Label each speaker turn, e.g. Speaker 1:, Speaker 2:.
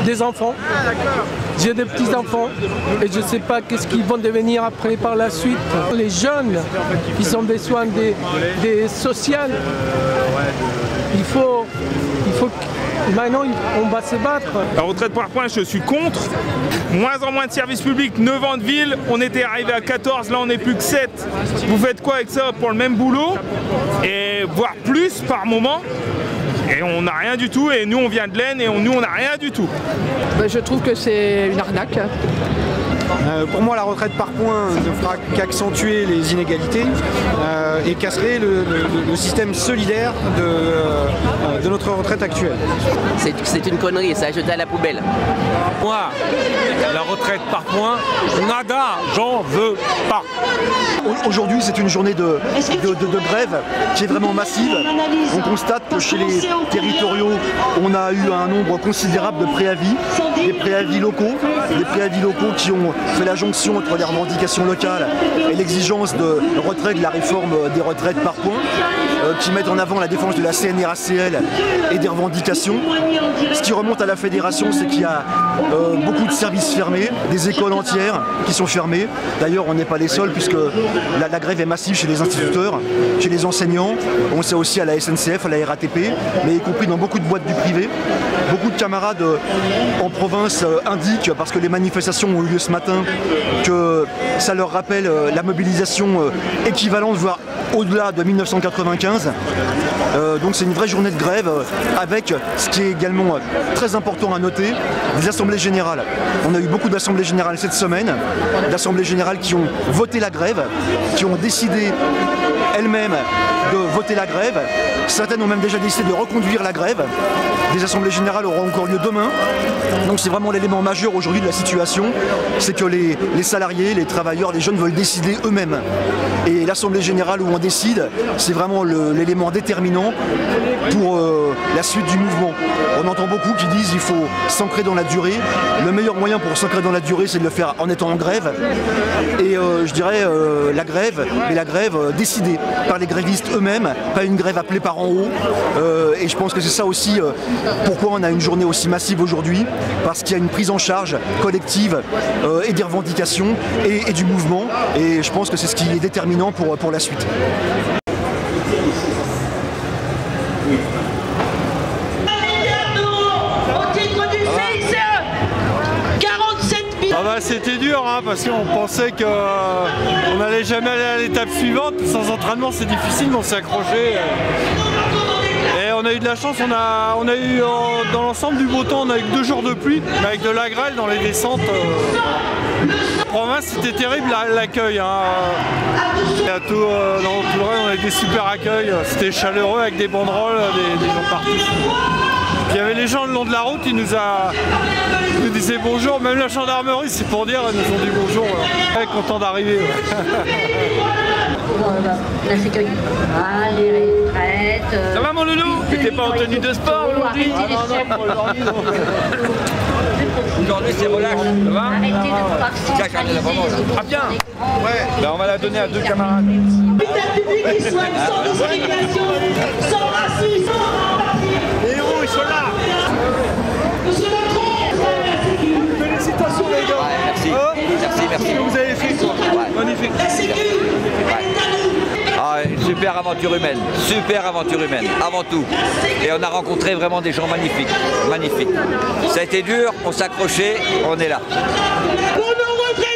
Speaker 1: des enfants. J'ai des petits-enfants et je ne sais pas qu'est-ce qu'ils vont devenir après par la suite. Les jeunes, ils ont besoin des sociales. Il faut maintenant, on va se battre.
Speaker 2: La retraite par points, je suis contre. Moins en moins de services publics, 9 ans de ville. On était arrivé à 14, là on n'est plus que 7. Vous faites quoi avec ça pour le même boulot? Et voire plus par moment. Et on n'a rien du tout. Et nous, on vient de l'Aisne et nous, on n'a rien du tout.
Speaker 3: Je trouve que c'est une arnaque.
Speaker 4: Pour moi, la retraite par points ne fera qu'accentuer les inégalités et casserait le système solidaire de notre retraite actuelle.
Speaker 5: C'est une connerie, c'est à jeter à la poubelle.
Speaker 6: Moi, la retraite par points, nada, j'en veux pas.
Speaker 7: Aujourd'hui, c'est une journée de grève qui est vraiment massive. On constate que chez les territoriaux, on a eu un nombre considérable de préavis, des préavis locaux qui ont fait la jonction entre les revendications locales et l'exigence de retrait de la réforme des retraites par points, qui mettent en avant la défense de la CNRACL et des revendications. Ce qui remonte à la fédération, c'est qu'il y a beaucoup de services fermés, des écoles entières qui sont fermées. D'ailleurs, on n'est pas les seuls puisque la grève est massive chez les instituteurs, chez les enseignants, on sait aussi à la SNCF, à la RATP, mais y compris dans beaucoup de boîtes du privé. Beaucoup de camarades en province indiquent, parce que les manifestations ont eu lieu ce matin, que ça leur rappelle la mobilisation équivalente, voire au-delà de 1995. Donc c'est une vraie journée de grève avec, ce qui est également très important à noter, des assemblées générales. On a eu beaucoup d'assemblées générales cette semaine, d'assemblées générales qui ont voté la grève, qui ont décidé elles-mêmes de voter la grève. Certaines ont même déjà décidé de reconduire la grève. Des assemblées générales auront encore lieu demain. Donc c'est vraiment l'élément majeur aujourd'hui de la situation, c'est que les salariés, les travailleurs, les jeunes veulent décider eux-mêmes. Et l'assemblée générale où on décide, c'est vraiment l'élément déterminant pour la suite du mouvement. On entend beaucoup qui disent qu'il faut s'ancrer dans la durée. Le meilleur moyen pour s'ancrer dans la durée, c'est de le faire en étant en grève. Et je dirais la grève, mais la grève décidée par les grévistes eux-mêmes, pas une grève appelée par en haut. Et je pense que c'est ça aussi pourquoi on a une journée aussi massive aujourd'hui, parce qu'il y a une prise en charge collective et des revendications et du mouvement. Et je pense que c'est ce qui est déterminant pour la suite.
Speaker 8: C'était dur parce qu'on pensait qu'on n'allait jamais aller à l'étape suivante. Sans entraînement c'est difficile, mais on s'est accroché. Et on a eu de la chance, on a eu dans l'ensemble du beau temps, on a eu 2 jours de pluie, mais avec de la grêle dans les descentes. En province c'était terrible l'accueil. Dans tout le reste on a eu des super accueils, c'était chaleureux avec des banderoles, des gens partout. Il y avait les gens le long de la route, ils nous disaient bonjour, même la gendarmerie, c'est pour dire, ils nous ont dit bonjour. Ouais, content d'arriver.
Speaker 9: La sécurité, les retraites.
Speaker 2: Ça va mon loulou? T'étais pas en tenue de sport aujourd'hui?
Speaker 10: Aujourd'hui c'est relax, ça va?
Speaker 9: Arrêtez de farcir.
Speaker 10: Ah bien. Ouais, ben, on va la donner à 2 camarades.
Speaker 11: L'hôpital public qui soigne sans discrimination, sans racisme.
Speaker 8: Les héros ils sont là.
Speaker 11: Monsieur Macron.
Speaker 8: Félicitations les gars.
Speaker 10: Ouais, merci. Merci.
Speaker 8: Ce que vous avez fait quoi. Ouais. Magnifique.
Speaker 11: La sécu, elle est à nous.
Speaker 10: Ah, une super aventure humaine, avant tout. Et on a rencontré vraiment des gens magnifiques. Ça a été dur, on s'est accroché, on est là.
Speaker 11: Pour nos retraités.